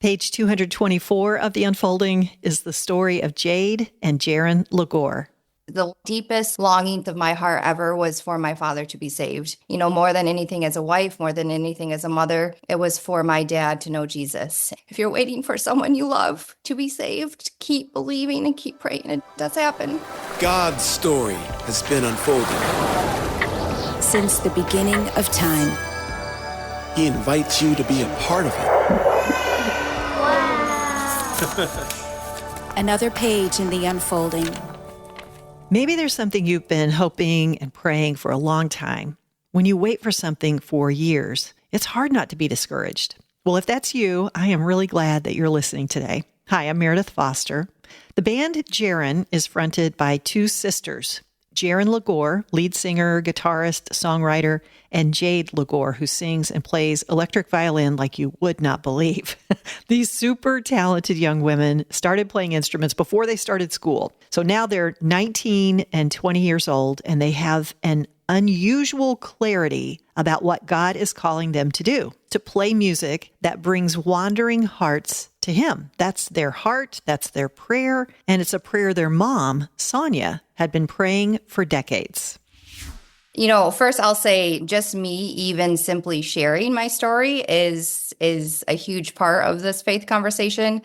Page 224 of The Unfolding is the story of Jade and Jaren LaGore. The deepest longing of my heart ever was for my father to be saved. You know, more than anything as a wife, more than anything as a mother, it was for my dad to know Jesus. If you're waiting for someone you love to be saved, keep believing and keep praying. It does happen. God's story has been unfolding. Since the beginning of time. He invites you to be a part of it. Wow. Another page in The Unfolding. Maybe there's something you've been hoping and praying for a long time. When you wait for something for years, it's hard not to be discouraged. Well, if that's you, I am really glad that you're listening today. Hi, I'm Meredith Foster. The band Jaren is fronted by two sisters, Jaren LaGore, lead singer, guitarist, songwriter, and Jade LaGore, who sings and plays electric violin like you would not believe. These super talented young women started playing instruments before they started school. So now they're 19 and 20 years old, and they have an unusual clarity about what God is calling them to do, to play music that brings wandering hearts to Him. That's their heart, that's their prayer, and it's a prayer their mom, Sonia, had been praying for decades. You know, first I'll say just me even simply sharing my story is a huge part of this faith conversation.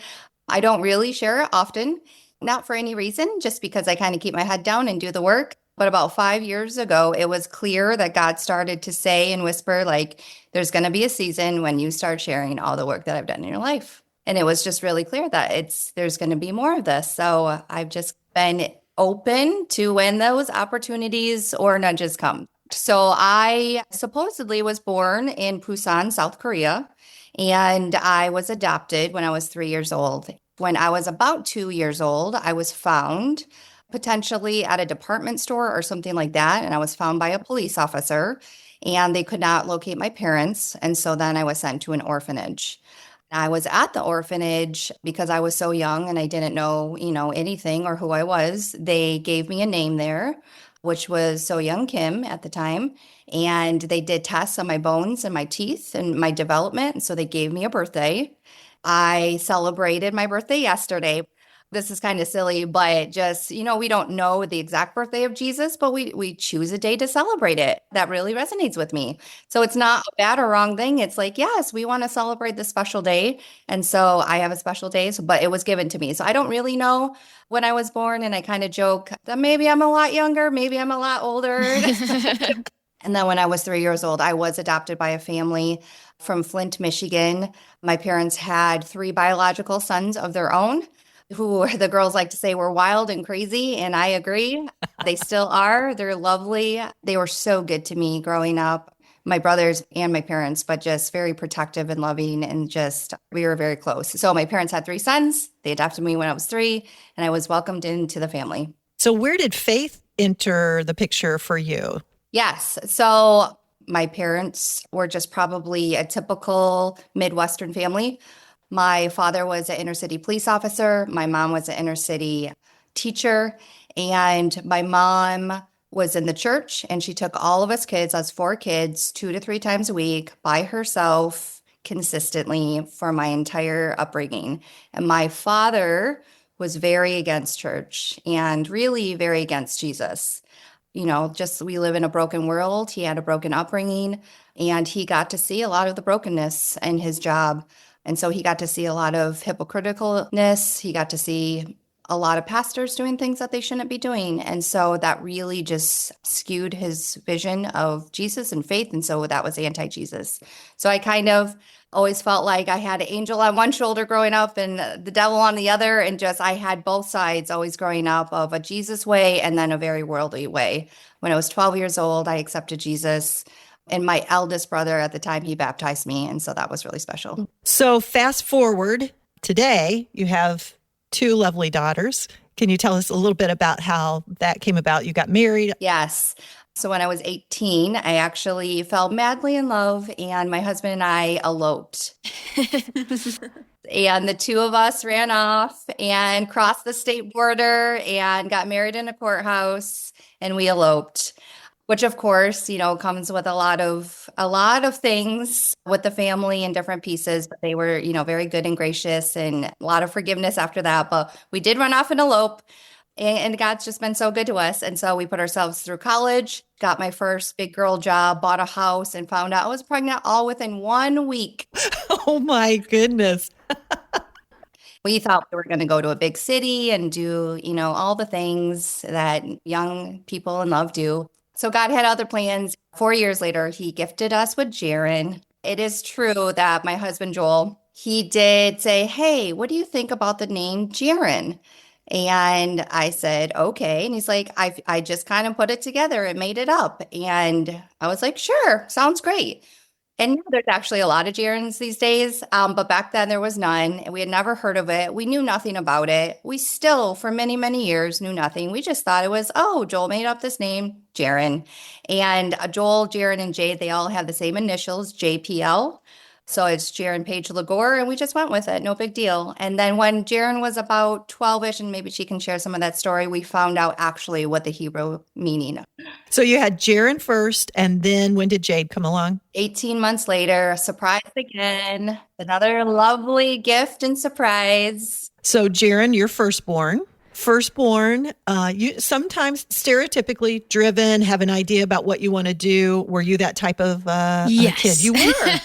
I don't really share it often, not for any reason, just because I kind of keep my head down and do the work. But about 5 years ago, it was clear that God started to say and whisper, like, there's going to be a season when you start sharing all the work that I've done in your life. And it was just really clear that there's going to be more of this. So I've just been open to when those opportunities or nudges come. So I supposedly was born in Busan, South Korea, and I was adopted when I was 3 years old. When I was about 2 years old, I was found potentially at a department store or something like that, and I was found by a police officer, and they could not locate my parents, and so then I was sent to an orphanage. I was at the orphanage because I was so young and I didn't know, anything or who I was. They gave me a name there, which was So Young Kim at the time. And they did tests on my bones and my teeth and my development. And so they gave me a birthday. I celebrated my birthday yesterday. This is kind of silly, but just, we don't know the exact birthday of Jesus, but we choose a day to celebrate it. That really resonates with me. So it's not a bad or wrong thing. It's like, yes, we want to celebrate this special day. And so I have a special day, but it was given to me. So I don't really know when I was born. And I kind of joke that maybe I'm a lot younger, maybe I'm a lot older. And then when I was 3 years old, I was adopted by a family from Flint, Michigan. My parents had 3 biological sons of their own, who the girls like to say were wild and crazy, and I agree. They still are. They're lovely. They were so good to me growing up, my brothers and my parents, but just very protective and loving, and just we were very close. So my parents had 3 sons. They adopted me when I was 3, and I was welcomed into the family. So where did faith enter the picture for you? Yes. So my parents were just probably a typical Midwestern family. My father was an inner city police officer. My mom was an inner city teacher. And my mom was in the church, and she took all of us kids, us 4 kids, 2 to 3 times a week by herself consistently for my entire upbringing. And my father was very against church and really very against Jesus. Just we live in a broken world. He had a broken upbringing, and he got to see a lot of the brokenness in his job. And so he got to see a lot of hypocriticalness. He got to see a lot of pastors doing things that they shouldn't be doing. And so that really just skewed his vision of Jesus and faith. And so that was anti-Jesus. So I kind of always felt like I had an angel on one shoulder growing up and the devil on the other. And just I had both sides always growing up, of a Jesus way and then a very worldly way. When I was 12 years old, I accepted Jesus. And my eldest brother at the time, he baptized me. And so that was really special. So fast forward today, you have 2 lovely daughters. Can you tell us a little bit about how that came about? You got married. Yes. So when I was 18, I actually fell madly in love, and my husband and I eloped. And the 2 of us ran off and crossed the state border and got married in a courthouse, and we eloped. which of course, comes with a lot of things with the family and different pieces, but they were, very good and gracious and a lot of forgiveness after that. But we did run off and elope. And God's just been so good to us. And so we put ourselves through college, got my first big girl job, bought a house, and found out I was pregnant all within 1 week. Oh my goodness. We thought we were going to go to a big city and do, all the things that young people in love do. So God had other plans. 4 years later, he gifted us with Jaren. It is true that my husband, Joel, he did say, hey, what do you think about the name Jaren? And I said, okay. And he's like, I just kind of put it together and made it up. And I was like, sure, sounds great. And now there's actually a lot of Jarens these days. But back then there was none. And we had never heard of it. We knew nothing about it. We still, for many, many years, knew nothing. We just thought it was, Joel made up this name, Jaren. And Joel, Jaren, and Jade, they all have the same initials, JPL. So it's Jaren Page LaGore, and we just went with it. No big deal. And then when Jaren was about 12-ish, and maybe she can share some of that story, we found out actually what the Hebrew meaning. So you had Jaren first, and then when did Jade come along? 18 months later, surprise again. Another lovely gift and surprise. So Jaren, your firstborn. You sometimes stereotypically driven, have an idea about what you want to do. Were you that type of yes. kid? You were.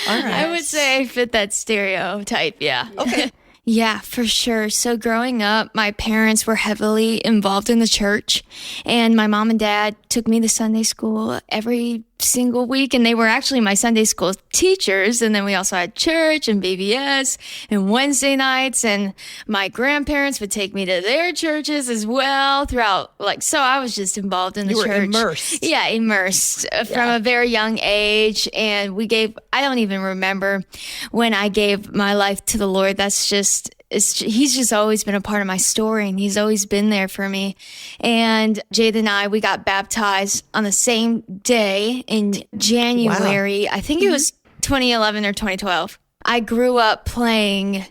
All right. I would say I fit that stereotype. Yeah. Okay. Yeah, for sure. So growing up, my parents were heavily involved in the church, and my mom and dad took me to Sunday school every single week, and they were actually my Sunday school teachers. And then we also had church and VBS and Wednesday nights, and my grandparents would take me to their churches as well throughout. So I was just involved in the church. You were immersed. Yeah, immersed from a very young age. And I don't even remember when I gave my life to the Lord. He's just always been a part of my story, and he's always been there for me. And Jade and I, we got baptized on the same day in January. Wow. I think it was 2011 or 2012. I grew up playing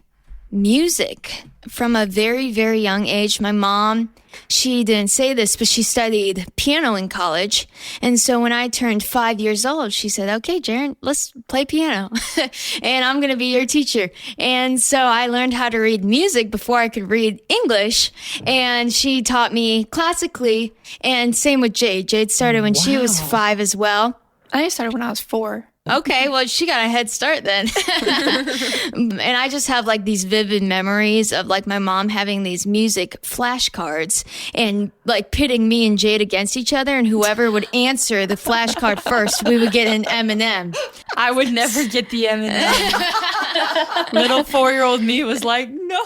music from a very, very young age. My mom, she didn't say this, but she studied piano in college. And so when I turned 5 years old, she said, okay, Jaren, let's play piano and I'm going to be your teacher. And so I learned how to read music before I could read English. And she taught me classically, and same with Jade. Jade started when she was 5 as well. I started when I was 4. Okay, well, she got a head start then. And I just have these vivid memories of my mom having these music flashcards and pitting me and Jade against each other, and whoever would answer the flashcard first, we would get an M&M. I would never get the M&M. Little 4-year-old me was like, no.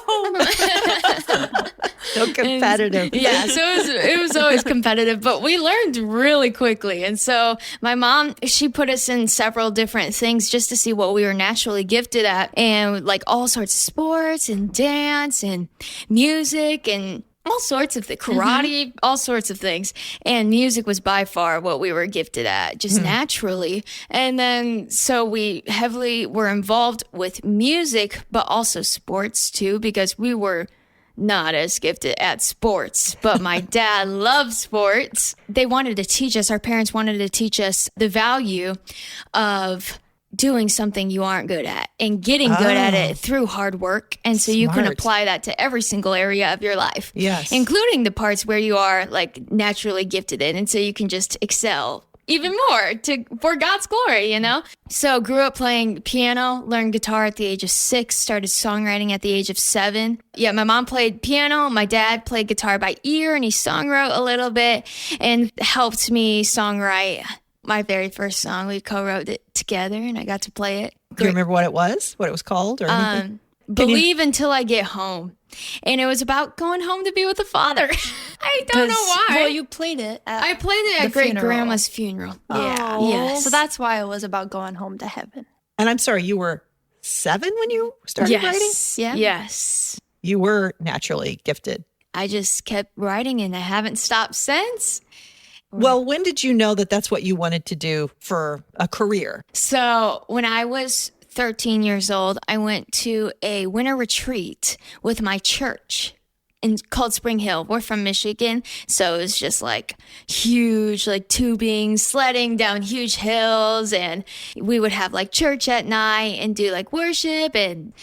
So competitive. Yeah, so it was always competitive, but we learned really quickly. And so my mom, she put us in several different things just to see what we were naturally gifted at, and all sorts of sports and dance and music and all sorts of things, karate, all sorts of things. And music was by far what we were gifted at, just naturally. And then so we heavily were involved with music, but also sports too, because we were not as gifted at sports, but my dad loved sports. They wanted to teach us, our parents wanted to teach us the value of doing something you aren't good at and getting good at it through hard work. And so you can apply that to every single area of your life. Yes. Including the parts where you are naturally gifted in. And so you can just excel even more for God's glory, So grew up playing piano, learned guitar at the age of 6, started songwriting at the age of 7. Yeah, my mom played piano. My dad played guitar by ear, and he songwrote a little bit and helped me songwrite my very first song. We co-wrote it together, and I got to play it. Do you remember what it was or anything? Believe Until I Get Home. And it was about going home to be with the Father. I don't know why. Well, you played it I played it at great-grandma's funeral. Yeah. Yes. So that's why it was about going home to heaven. And I'm sorry, you were 7 when you started writing? Yeah. Yes. You were naturally gifted. I just kept writing, and I haven't stopped since. Well, when did you know that that's what you wanted to do for a career? So when I was 13 years old, I went to a winter retreat with my church. called Spring Hill. We're from Michigan, so it was just like huge, like tubing, sledding down huge hills, and we would have like church at night and do like worship. And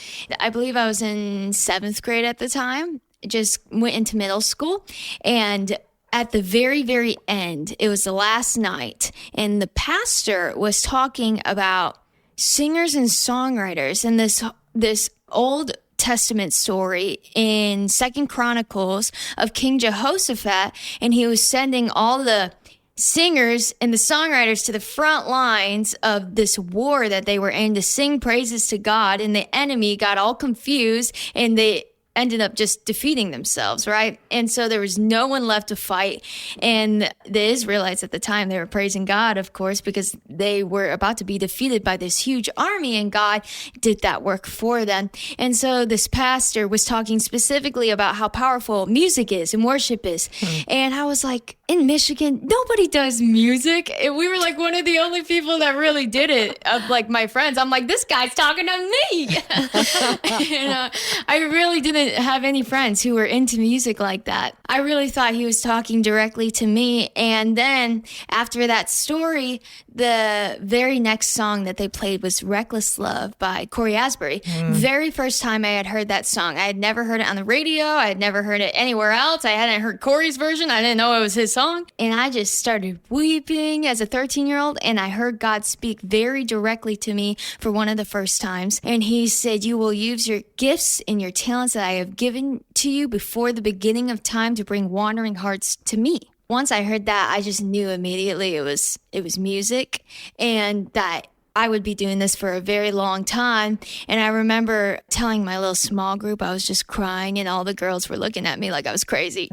I believe I was in 7th grade at the time, just went into middle school. And at the very, very end, it was the last night, and the pastor was talking about singers and songwriters and this Old Testament story in 2nd Chronicles of King Jehoshaphat, and he was sending all the singers and the songwriters to the front lines of this war that they were in to sing praises to God, and the enemy got all confused and they ended up just defeating themselves, right? And so there was no one left to fight. And the Israelites at the time, they were praising God, of course, because they were about to be defeated by this huge army, and God did that work for them. And so this pastor was talking specifically about how powerful music is and worship is. And I was like, in Michigan, nobody does music. And we were like one of the only people that really did it, of like my friends. I'm like, this guy's talking to me. And, I really didn't have any friends who were into music like that. I really thought he was talking directly to me. And then after that story, the very next song that they played was Reckless Love by Corey Asbury. Very first time I had heard that song. I had never heard it on the radio. I had never heard it anywhere else. I hadn't heard Corey's version. I didn't know it was his song. And I just started weeping as a 13-year-old. And I heard God speak very directly to me for one of the first times. And he said, you will use your gifts and your talents that I have given to you before the beginning of time to bring wandering hearts to me. Once I heard that, I just knew immediately it was music, and that I would be doing this for a very long time. And I remember telling my little small group, I was just crying, and all the girls were looking at me like I was crazy.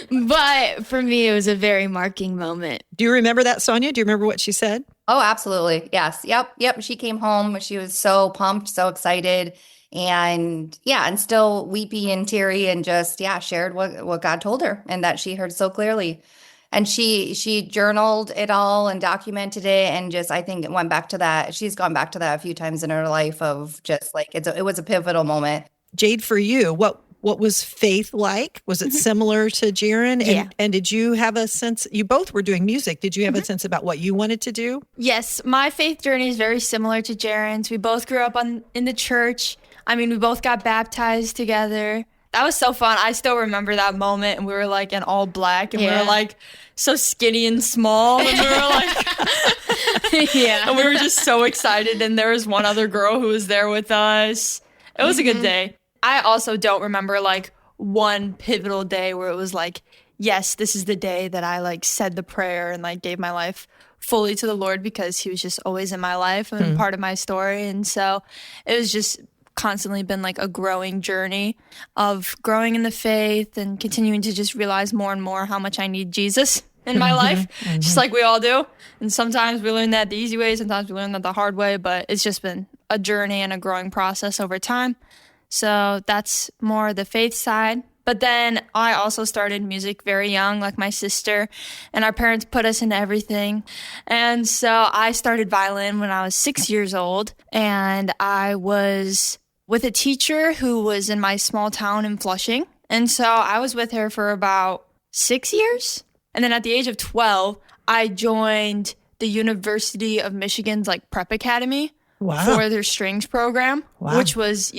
But for me, it was a very marking moment. Do you remember that, Sonia? Do you remember what she said? Oh, absolutely. Yes. Yep. She came home. She was so pumped, so excited. And still weepy and teary, and just, shared what God told her and that she heard so clearly. And she journaled it all and documented it, and just, I think it went back to that. She's gone back to that a few times in her life, of just like, it was a pivotal moment. Jade, for you, what was faith like? Was it similar to Jaren? Yeah. And did you have a sense, you both were doing music, did you have a sense about what you wanted to do? Yes, my faith journey is very similar to Jaren's. We both grew up in the church. I mean, we both got baptized together. That was so fun. I still remember that moment, and we were like in all black, and we were like so skinny and small, and we were like, and we were just so excited. And there was one other girl who was there with us. It was a good day. I also don't remember like one pivotal day where it was like, yes, this is the day that I like said the prayer and like gave my life fully to the Lord, because he was just always in my life and part of my story. And so it was just constantly been like a growing journey of growing in the faith and continuing to just realize more and more how much I need Jesus in my life, just like we all do. And sometimes we learn that the easy way, sometimes we learn that the hard way, but it's just been a journey and a growing process over time. So that's more the faith side. But then I also started music very young, like my sister, and our parents put us into everything. And so I started violin when I was 6 years old, and I was with a teacher who was in my small town in Flushing. And so I was with her for about 6 years. And then at the age of 12, I joined the University of Michigan's like prep academy for their strings program, which was,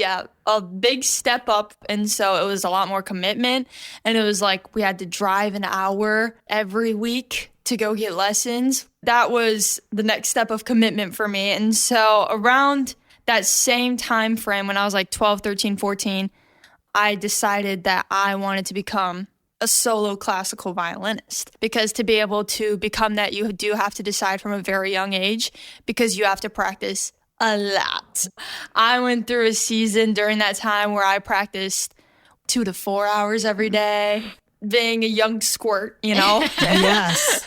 a big step up. And so it was a lot more commitment. And it was like we had to drive an hour every week to go get lessons. That was the next step of commitment for me. And so around that same time frame, when I was like 12, 13, 14, I decided that I wanted to become a solo classical violinist, because to be able to become that, you do have to decide from a very young age, because you have to practice a lot. I went through a season during that time where I practiced 2 to 4 hours every day, being a young squirt, Yes.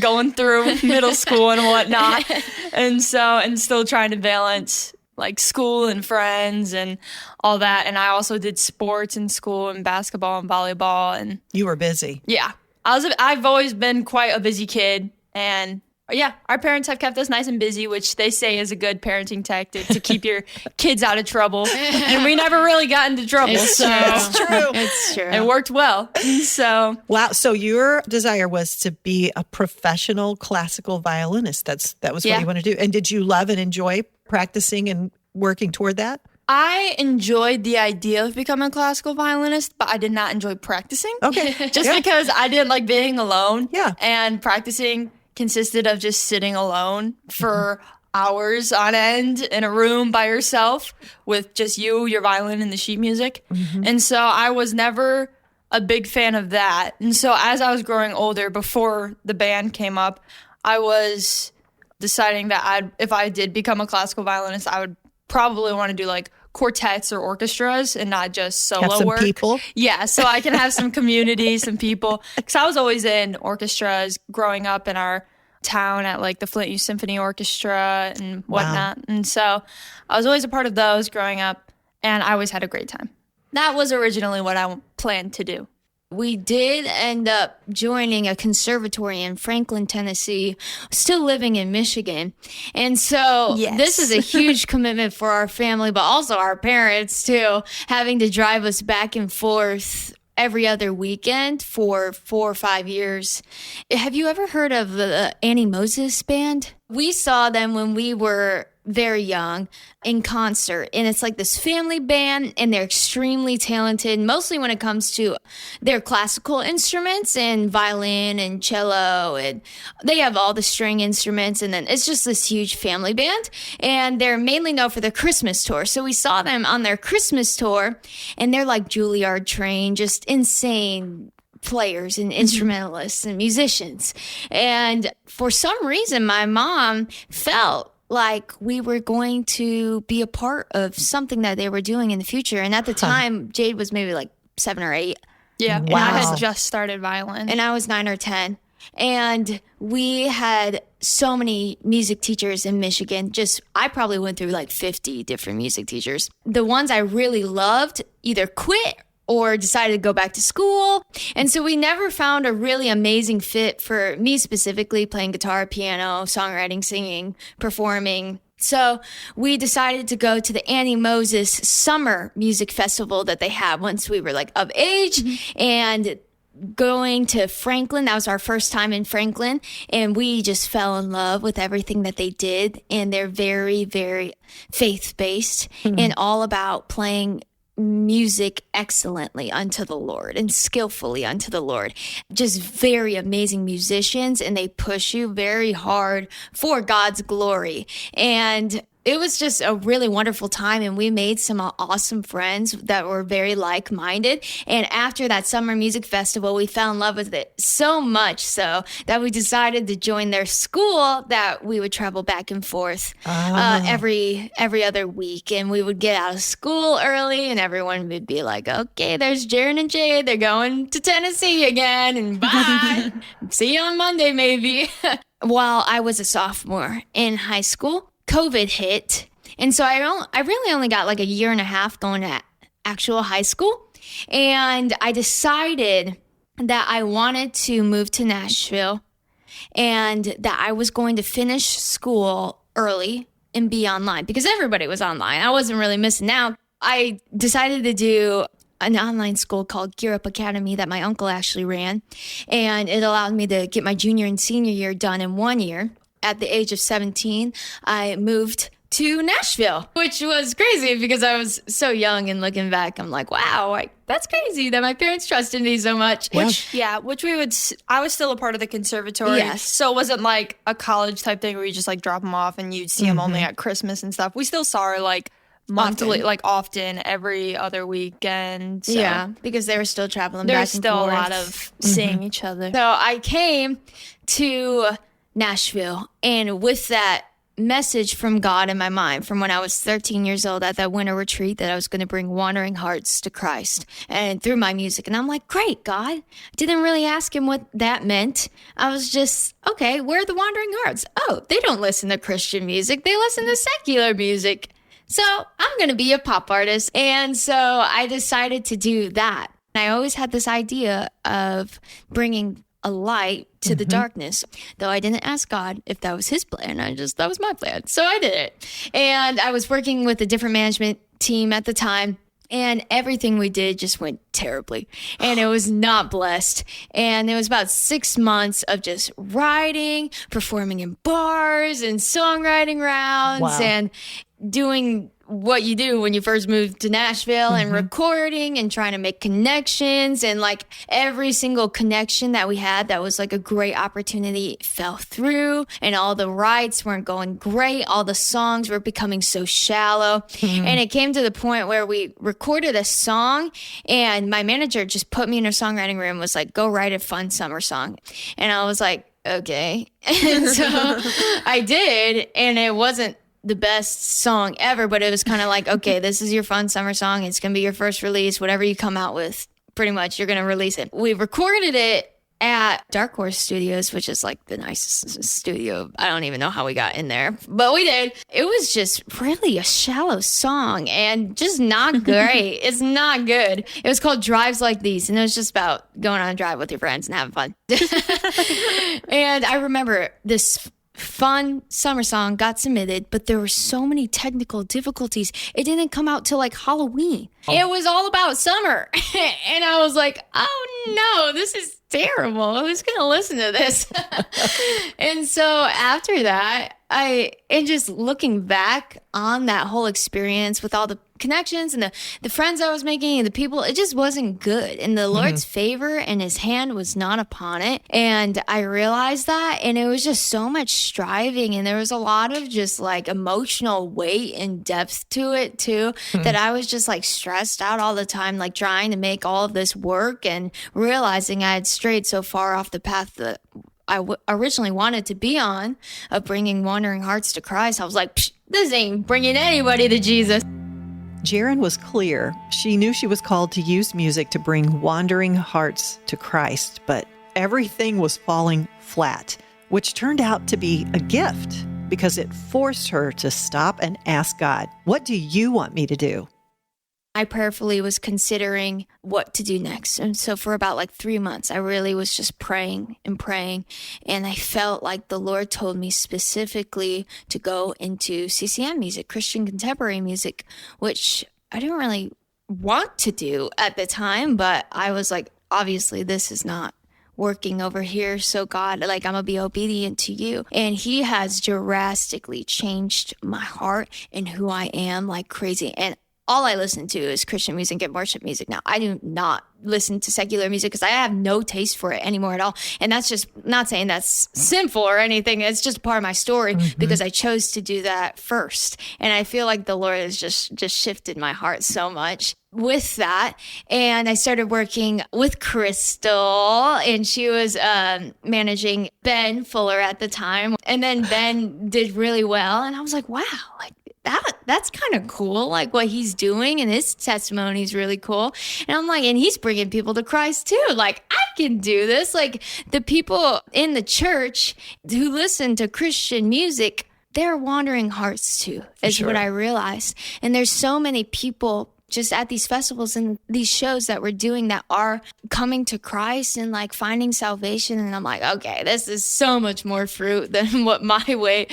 going through middle school and whatnot. And still trying to balance like school and friends and all that. And I also did sports in school and basketball and volleyball. And You were busy. yeah, I've always been quite a busy kid. And Yeah, our parents have kept us nice and busy, which they say is a good parenting tactic to keep your kids out of trouble. And we never really got into trouble. It's so true. It's true. It worked well. So Wow. So your desire was to be a professional classical violinist. That was what you want to do. And did you love and enjoy practicing and working toward that? I enjoyed the idea of becoming a classical violinist, but I did not enjoy practicing. Okay. Just because I didn't like being alone. Yeah. And practicing consisted of just sitting alone for hours on end in a room by yourself with just you, your violin, and the sheet music. And so I was never a big fan of that. And so as I was growing older, before the band came up, I was deciding that if I did become a classical violinist, I would probably want to do like quartets or orchestras and not just solo Have some work. people. Yeah, so I can have some community, some people. Because I was always in orchestras growing up in our town at like the Flint Youth Symphony Orchestra and whatnot. And so I was always a part of those growing up, and I always had a great time. That was originally what I planned to do. We did end up joining a conservatory in Franklin, Tennessee, still living in Michigan. And so this is a huge commitment for our family, but also our parents too, having to drive us back and forth every other weekend for 4 or 5 years. Have you ever heard of the Annie Moses Band? We saw them when we were very young in concert, and it's like this family band, and they're extremely talented, mostly when it comes to their classical instruments and violin and cello, and they have all the string instruments, and then it's just this huge family band, and they're mainly known for their Christmas tour. So we saw them on their Christmas tour, and they're like Juilliard trained, just insane players and instrumentalists and musicians. And for some reason, my mom felt like we were going to be a part of something that they were doing in the future. And at the time, Jade was maybe like 7 or 8. Yeah, and I had just started violin. And I was 9 or 10. And we had so many music teachers in Michigan. I probably went through like 50 different music teachers. The ones I really loved either quit or decided to go back to school. And so we never found a really amazing fit for me specifically, playing guitar, piano, songwriting, singing, performing. So we decided to go to the Annie Moses Summer Music Festival that they had once we were like of age, and going to Franklin. That was our first time in Franklin, and we just fell in love with everything that they did. And they're very, very faith-based and all about playing music excellently unto the Lord and skillfully unto the Lord. Just very amazing musicians, and they push you very hard for God's glory. And it was just a really wonderful time, and we made some awesome friends that were very like-minded. And after that summer music festival, we fell in love with it so much so that we decided to join their school, that we would travel back and forth every other week. And we would get out of school early, and everyone would be like, okay, there's Jaren and Jade. They're going to Tennessee again, and bye. See you on Monday, maybe. While I was a sophomore in high school, COVID hit. And so I really only got like a year and a half going to actual high school. And I decided that I wanted to move to Nashville, and that I was going to finish school early and be online because everybody was online. I wasn't really missing out. I decided to do an online school called Gear Up Academy that my uncle actually ran. And it allowed me to get my junior and senior year done in 1 year. At the age of 17, I moved to Nashville, which was crazy because I was so young, and looking back, I'm like, wow, that's crazy that my parents trusted me so much. I was still a part of the conservatory. Yes. So it wasn't like a college type thing where you just like drop them off and you'd see them only at Christmas and stuff. We still saw her like monthly, often every other weekend. So. Yeah, because they were still traveling back and forth. There's still a lot of seeing each other. So I came to Nashville, and with that message from God in my mind from when I was 13 years old at that winter retreat, that I was going to bring wandering hearts to Christ and through my music. And I'm like, great, God. Didn't really ask him what that meant. I was just, okay, where are the wandering hearts? Oh, they don't listen to Christian music. They listen to secular music. So I'm going to be a pop artist. And so I decided to do that. I always had this idea of bringing a light to the darkness. Though I didn't ask God if that was his plan. That was my plan. So I did it. And I was working with a different management team at the time. And everything we did just went terribly. And it was not blessed. And it was about 6 months of just writing, performing in bars and songwriting rounds and doing what you do when you first move to Nashville and recording and trying to make connections. And like every single connection that we had that was like a great opportunity fell through, and all the rights weren't going great. All the songs were becoming so shallow. And it came to the point where we recorded a song, and my manager just put me in a songwriting room, was like, go write a fun summer song. And I was like, okay. And so I did, and it wasn't the best song ever, but it was kind of like, okay, this is your fun summer song. It's going to be your first release. Whatever you come out with, pretty much, you're going to release it. We recorded it at Dark Horse Studios, which is like the nicest studio. I don't even know how we got in there, but we did. It was just really a shallow song and just not great. It's not good. It was called Drives Like These, and it was just about going on a drive with your friends and having fun. And I remember this fun summer song got submitted, but there were so many technical difficulties. It didn't come out till like Halloween. It was all about summer. And I was like, oh no, this is terrible. Who's going to listen to this? And so after that, and just looking back on that whole experience with all the connections and the friends I was making and the people, it just wasn't good. And the Lord's favor and his hand was not upon it. And I realized that, and it was just so much striving. And there was a lot of just like emotional weight and depth to it too, that I was just like stressed out all the time, like trying to make all of this work and realizing I had strayed so far off the path that I originally wanted to be on, of bringing wandering hearts to Christ. I was like, this ain't bringing anybody to Jesus. Jaren was clear. She knew she was called to use music to bring wandering hearts to Christ, but everything was falling flat, which turned out to be a gift because it forced her to stop and ask God, what do you want me to do? I prayerfully was considering what to do next. And so for about like 3 months, I really was just praying and praying. And I felt like the Lord told me specifically to go into CCM music, Christian contemporary music, which I didn't really want to do at the time. But I was like, obviously, this is not working over here. So God, like, I'm gonna be obedient to you. And he has drastically changed my heart and who I am like crazy. And all I listen to is Christian music and worship music now. I do not listen to secular music because I have no taste for it anymore at all. And that's just not saying that's sinful or anything. It's just part of my story because I chose to do that first. And I feel like the Lord has just shifted my heart so much with that. And I started working with Crystal, and she was managing Ben Fuller at the time. And then Ben did really well. And I was like, wow, like, that's kind of cool, like what he's doing, and his testimony is really cool. And I'm like, and he's bringing people to Christ too. Like, I can do this. Like, the people in the church who listen to Christian music, they're wandering hearts too, is what I realized. And there's so many people just at these festivals and these shows that we're doing that are coming to Christ and like finding salvation. And I'm like, okay, this is so much more fruit than what my way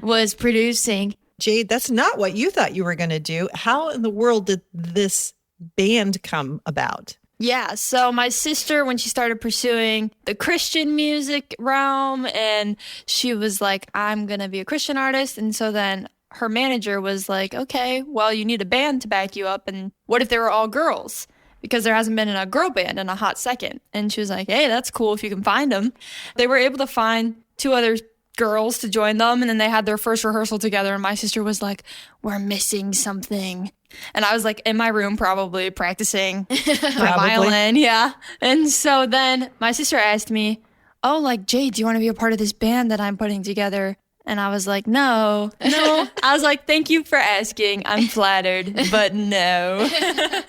was producing. Jade, that's not what you thought you were going to do. How in the world did this band come about? Yeah, so my sister, when she started pursuing the Christian music realm, and she was like, I'm going to be a Christian artist. And so then her manager was like, okay, well, you need a band to back you up. And what if they were all girls? Because there hasn't been a girl band in a hot second. And she was like, hey, that's cool if you can find them. They were able to find 2 other girls to join them, and then they had their first rehearsal together, and my sister was like, we're missing something. And I was like in my room probably practicing my violin. Yeah. And so then my sister asked me, oh, like, Jade, do you want to be a part of this band that I'm putting together? And I was like, no. I was like, thank you for asking. I'm flattered, but no.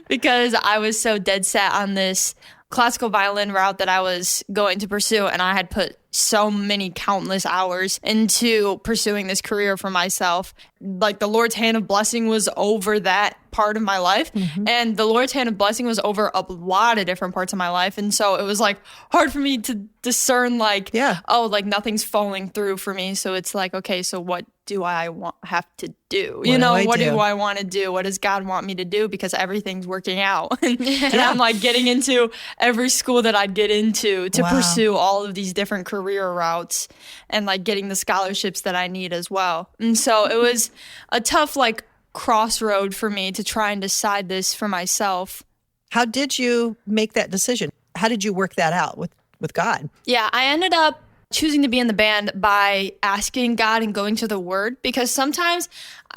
Because I was so dead set on this classical violin route that I was going to pursue, and I had put so many countless hours into pursuing this career for myself. Like the Lord's hand of blessing was over that part of my life, and the Lord's hand of blessing was over a lot of different parts of my life. And so it was like hard for me to discern like, like nothing's falling through for me. So it's like, okay, so what do I have to do? What do I want to do? What does God want me to do? Because everything's working out. And I'm like getting into every school that I'd get into to pursue all of these different career routes and like getting the scholarships that I need as well. And so it was a tough like crossroad for me to try and decide this for myself. How did you make that decision? How did you work that out with God? Yeah, I ended up choosing to be in the band by asking God and going to the Word, because sometimes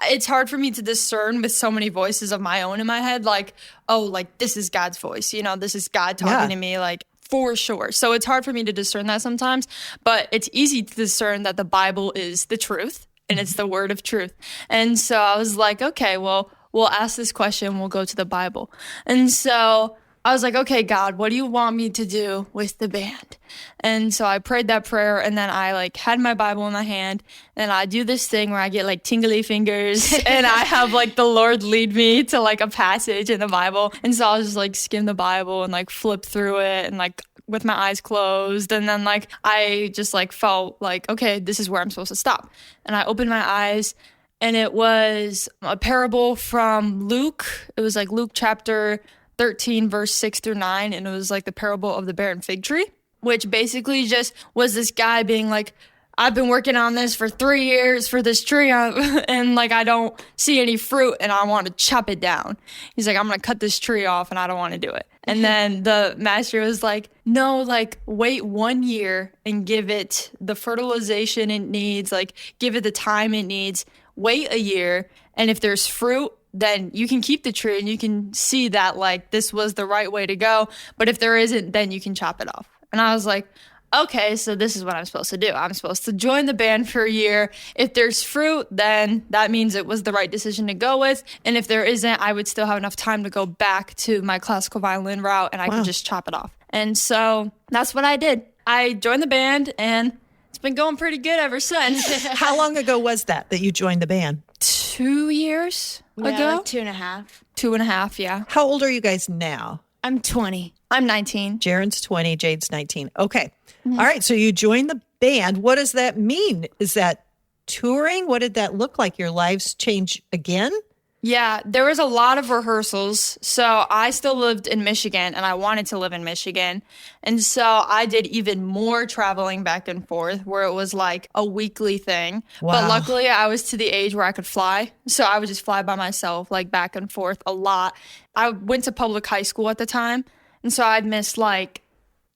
it's hard for me to discern with so many voices of my own in my head, like, oh, like this is God's voice, this is God talking to me, like for sure. So it's hard for me to discern that sometimes, but it's easy to discern that the Bible is the truth and it's the word of truth. And so I was like, okay, well, we'll ask this question, we'll go to the Bible. And so I was like, okay, God, what do you want me to do with the band? And so I prayed that prayer, and then I like had my Bible in my hand, and I do this thing where I get like tingly fingers and I have like the Lord lead me to like a passage in the Bible. And so I'll just like skim the Bible and like flip through it and like with my eyes closed. And then like I just like felt like, okay, this is where I'm supposed to stop. And I opened my eyes, and it was a parable from Luke. It was like Luke chapter 13, verse 6 through 9. And it was like the parable of the barren fig tree, which basically just was this guy being like, I've been working on this for 3 years for this tree and like I don't see any fruit and I want to chop it down. He's like, I'm going to cut this tree off and I don't want to do it. And then the master was like, no, like wait 1 year and give it the fertilization it needs, like give it the time it needs. Wait a year, and if there's fruit, then you can keep the tree and you can see that like this was the right way to go. But if there isn't, then you can chop it off. And I was like, okay, so this is what I'm supposed to do. I'm supposed to join the band for a year. If there's fruit, then that means it was the right decision to go with. And if there isn't, I would still have enough time to go back to my classical violin route and I could just chop it off. And so that's what I did. I joined the band, and it's been going pretty good ever since. How long ago was that you joined the band? 2 years ago? Like 2.5. 2.5, yeah. How old are you guys now? I'm 20. I'm 19. Jaren's 20, Jade's 19. Okay. All right. So you joined the band. What does that mean? Is that touring? What did that look like? Your lives change again? Yeah, there was a lot of rehearsals. So I still lived in Michigan, and I wanted to live in Michigan. And so I did even more traveling back and forth, where it was like a weekly thing. Wow. But luckily I was to the age where I could fly. So I would just fly by myself, like back and forth a lot. I went to public high school at the time. And so I'd missed like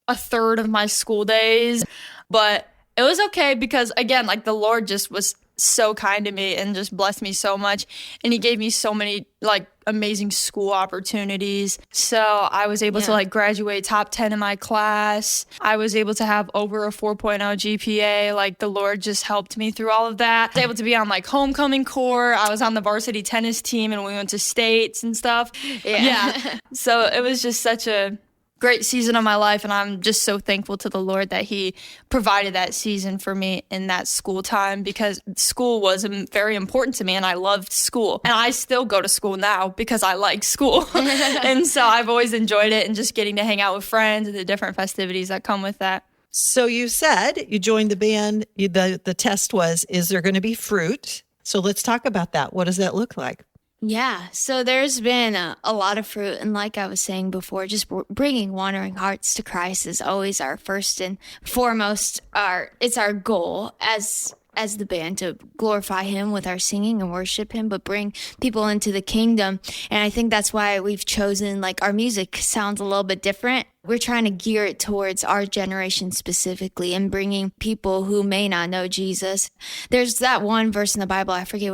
a third of my school days. But it was okay because, again, like the Lord just was so kind to me and just blessed me so much. And he gave me so many like amazing school opportunities. So I was able to like graduate top 10 in my class. I was able to have over a 4.0 GPA. Like the Lord just helped me through all of that. I was able to be on like homecoming corps. I was on the varsity tennis team and we went to states and stuff. Yeah. So it was just such a great season of my life, and I'm just so thankful to the Lord that he provided that season for me in that school time, because school was very important to me and I loved school. And I still go to school now because I like school. And so I've always enjoyed it, and just getting to hang out with friends and the different festivities that come with that. So you said you joined the band. The test was, is there going to be fruit? So let's talk about that. What does that look like? Yeah, so there's been a lot of fruit. And like I was saying before, just bringing wandering hearts to Christ is always our first and foremost. It's our goal as the band to glorify him with our singing and worship him, but bring people into the kingdom. And I think that's why we've chosen, like, our music sounds a little bit different. We're trying to gear it towards our generation specifically and bringing people who may not know Jesus. There's that one verse in the Bible, I forget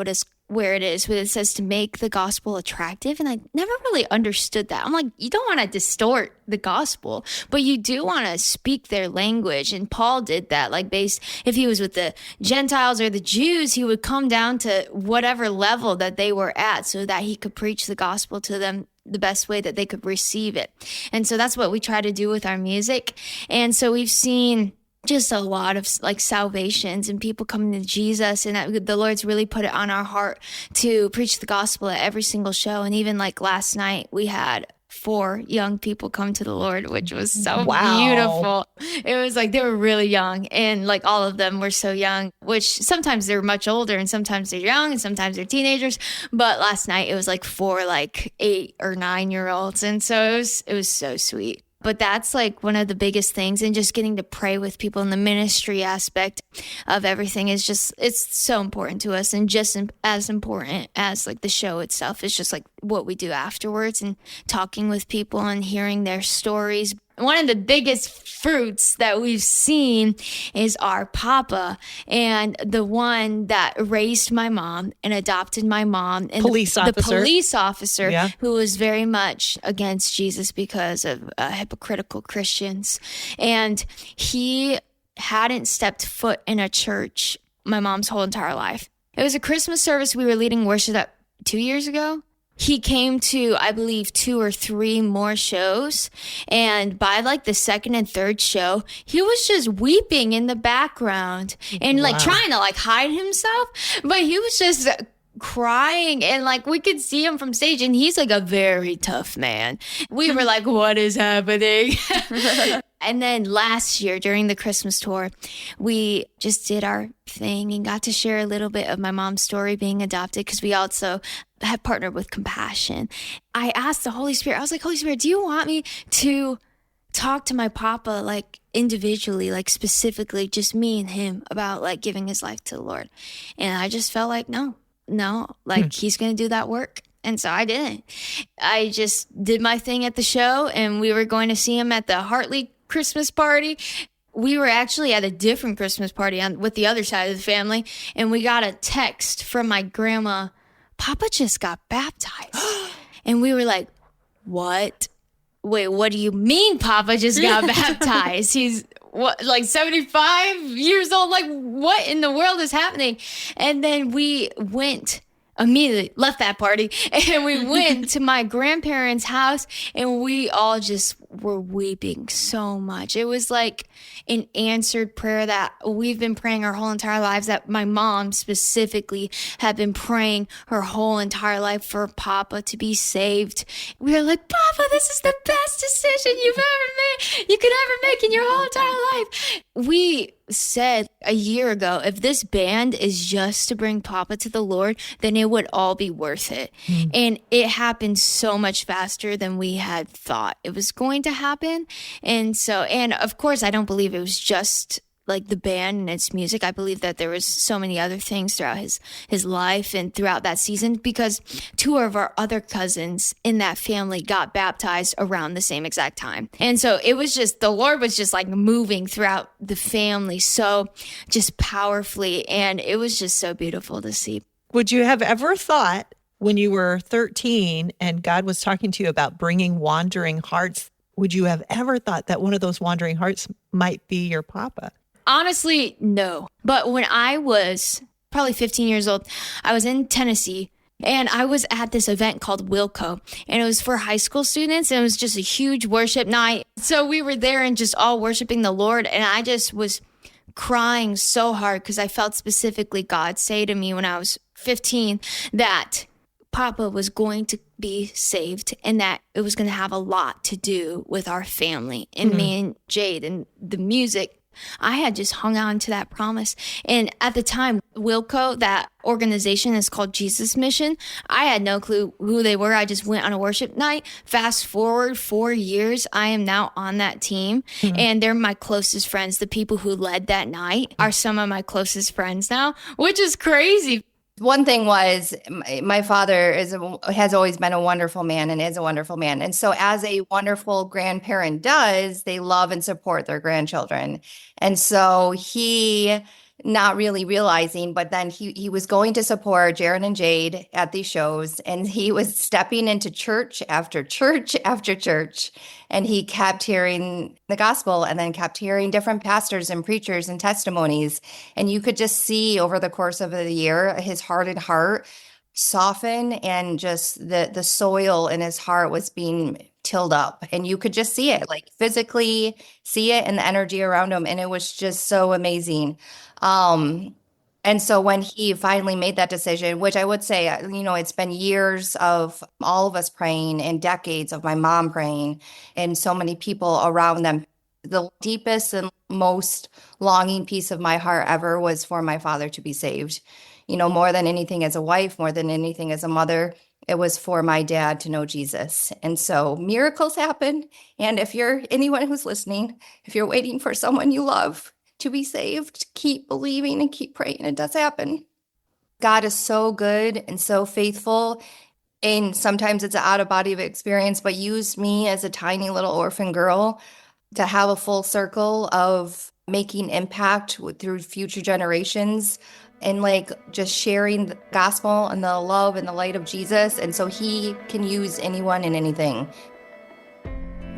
where it is, but it says to make the gospel attractive. And I never really understood that. I'm like, you don't want to distort the gospel, but you do want to speak their language. And Paul did that. Like, if he was with the Gentiles or the Jews, he would come down to whatever level that they were at so that he could preach the gospel to them the best way that they could receive it. And so that's what we try to do with our music. And so we've seen just a lot of like salvations and people coming to Jesus, and that the Lord's really put it on our heart to preach the gospel at every single show. And even like last night, we had 4 young people come to the Lord, which was so beautiful. It was like they were really young, and like all of them were so young, which sometimes they're much older and sometimes they're young and sometimes they're teenagers. But last night it was like 4 like 8 or 9-year-olds, and so it was so sweet. But that's like one of the biggest things, and just getting to pray with people in the ministry aspect of everything is just, it's so important to us, and just as important as like the show itself is just like what we do afterwards and talking with people and hearing their stories. One of the biggest fruits that we've seen is our papa, and the one that raised my mom and adopted my mom, and the police officer who was very much against Jesus because of hypocritical Christians. And he hadn't stepped foot in a church my mom's whole entire life. It was a Christmas service we were leading worship at 2 years ago. He came to, I believe, 2 or 3 more shows. And by like the second and third show, he was just weeping in the background and like trying to like hide himself. But he was just crying, and like we could see him from stage, and he's like a very tough man. We were like, what is happening? And then last year during the Christmas tour, we just did our thing and got to share a little bit of my mom's story being adopted, because we also have partnered with Compassion. I asked the Holy Spirit, I was like, Holy Spirit, do you want me to talk to my papa like individually, like specifically just me and him about like giving his life to the Lord? And I just felt like, no, like he's going to do that work. And so I didn't. I just did my thing at the show, and we were going to see him at the Hartley Christmas party. We were actually at a different Christmas party with the other side of the family, and we got a text from my grandma, Papa just got baptized. And we were like, what? Wait, what do you mean Papa just got baptized? He's what, like 75 years old? Like, what in the world is happening? And then we immediately left that party, and we went to my grandparents' house, and we all just were weeping so much. It was like an answered prayer that we've been praying our whole entire lives, that my mom specifically had been praying her whole entire life for Papa to be saved. We were like, Papa, this is the best decision you could ever make in your whole entire life. We said a year ago, if this band is just to bring Papa to the Lord, then it would all be worth it. And it happened so much faster than we had thought it was going to happen. And of course, I don't believe it was just like the band and its music. I believe that there was so many other things throughout his life and throughout that season, because 2 of our other cousins in that family got baptized around the same exact time. And so it was just, the Lord was just like moving throughout the family so just powerfully. And it was just so beautiful to see. Would you have ever thought when you were 13 and God was talking to you about bringing wandering hearts, would you have ever thought that one of those wandering hearts might be your Papa? Honestly, no. But when I was probably 15 years old, I was in Tennessee, and I was at this event called Wilco, and it was for high school students, and it was just a huge worship night. So we were there and just all worshiping the Lord, and I just was crying so hard because I felt specifically God say to me when I was 15 that Papa was going to be saved, and that it was going to have a lot to do with our family and me and Jade and the music. I had just hung on to that promise. And at the time, Wilco, that organization is called Jesus Mission. I had no clue who they were. I just went on a worship night. Fast forward 4 years, I am now on that team. And they're my closest friends. The people who led that night are some of my closest friends now, which is crazy. One thing was my father has always been a wonderful man and is a wonderful man. And so as a wonderful grandparent does, they love and support their grandchildren. And so he, not really realizing, but then he was going to support Jaren and Jade at these shows, and he was stepping into church after church after church, and he kept hearing the gospel and then kept hearing different pastors and preachers and testimonies. And you could just see over the course of the year his hardened heart soften, and just the soil in his heart was being tilled up, and you could just see it, like physically see it in the energy around him, and it was just so amazing. And so when he finally made that decision, which I would say, it's been years of all of us praying and decades of my mom praying and so many people around them. The deepest and most longing piece of my heart ever was for my father to be saved. More than anything as a wife, more than anything as a mother, it was for my dad to know Jesus. And so miracles happen. And if you're anyone who's listening, if you're waiting for someone you love to be saved, keep believing and keep praying. It does happen. God is so good and so faithful. And sometimes it's an out-of-body experience, but used me as a tiny little orphan girl to have a full circle of making impact through future generations and just sharing the gospel and the love and the light of Jesus. And so he can use anyone and anything.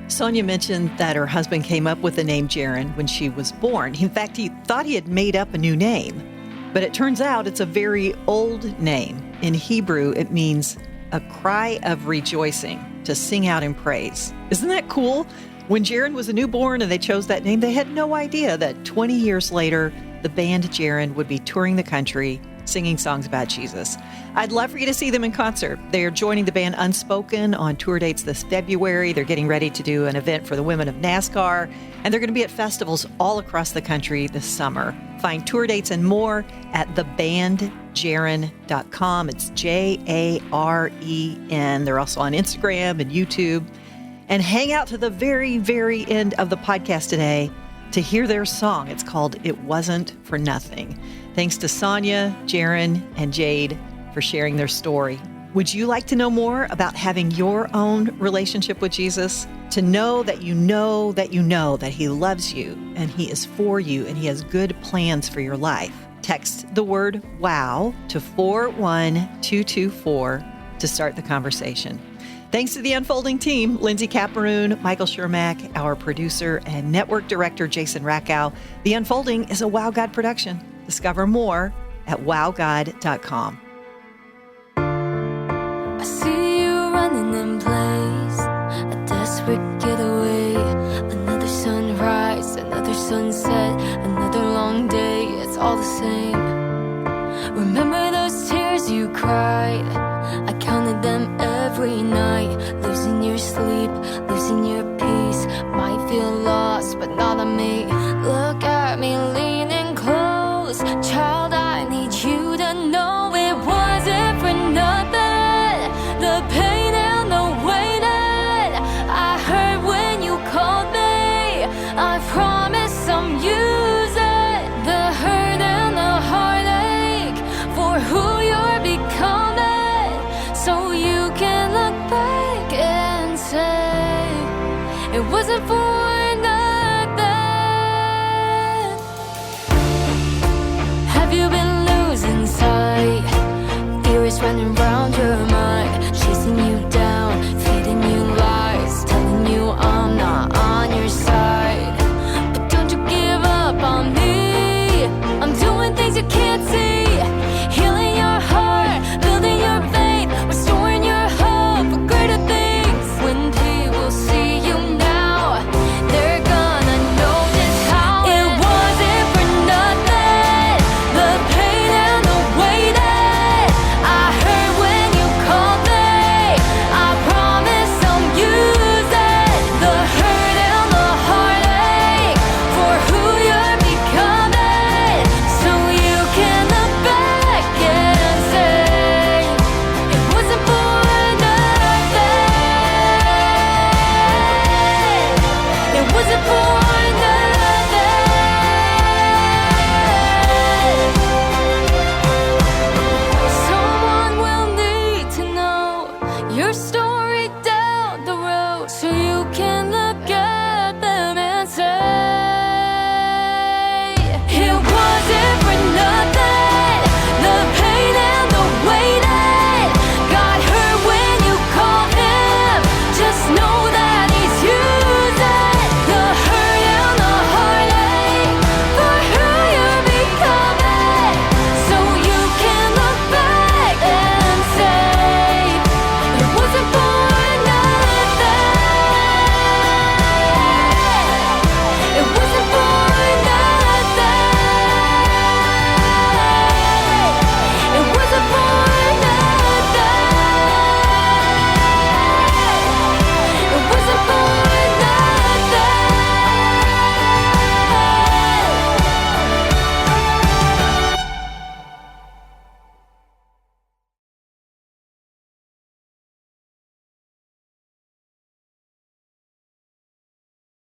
Sonia mentioned that her husband came up with the name Jaren when she was born. In fact, he thought he had made up a new name, but it turns out it's a very old name. In Hebrew, it means a cry of rejoicing, to sing out in praise. Isn't that cool? When Jaren was a newborn and they chose that name, they had no idea that 20 years later, the band Jaren would be touring the country, singing songs about Jesus. I'd love for you to see them in concert. They're joining the band Unspoken on tour dates this February. They're getting ready to do an event for the women of NASCAR, and they're going to be at festivals all across the country this summer. Find tour dates and more at thebandjaren.com. It's Jaren. They're also on Instagram and YouTube. And hang out to the very, very end of the podcast today to hear their song. It's called It Wasn't for Nothing. Thanks to Sonia, Jaren, and Jade for sharing their story. Would you like to know more about having your own relationship with Jesus? To know that you know that you know that he loves you and he is for you and he has good plans for your life. Text the word WOW to 41224 to start the conversation. Thanks to the Unfolding team, Lindsay Cameroon, Michael Shermack, our producer and network director, Jason Rackow. The Unfolding is a Wow God production. Discover more at wowgod.com. I see you running in place, a desperate getaway. Another sunrise, another sunset, another long day. It's all the same. Remember those tears you cried? I counted them every night. Losing your sleep, losing your peace. Might feel lost, but not on me. Look at me leaning close. Child, I need you to know it wasn't for nothing. The pain and the waiting I heard when you called me. I promise I'm using the hurt and the heartache for who you're becoming, so you can look back and say it wasn't for nothing. Have you been losing sight? Fear is running round your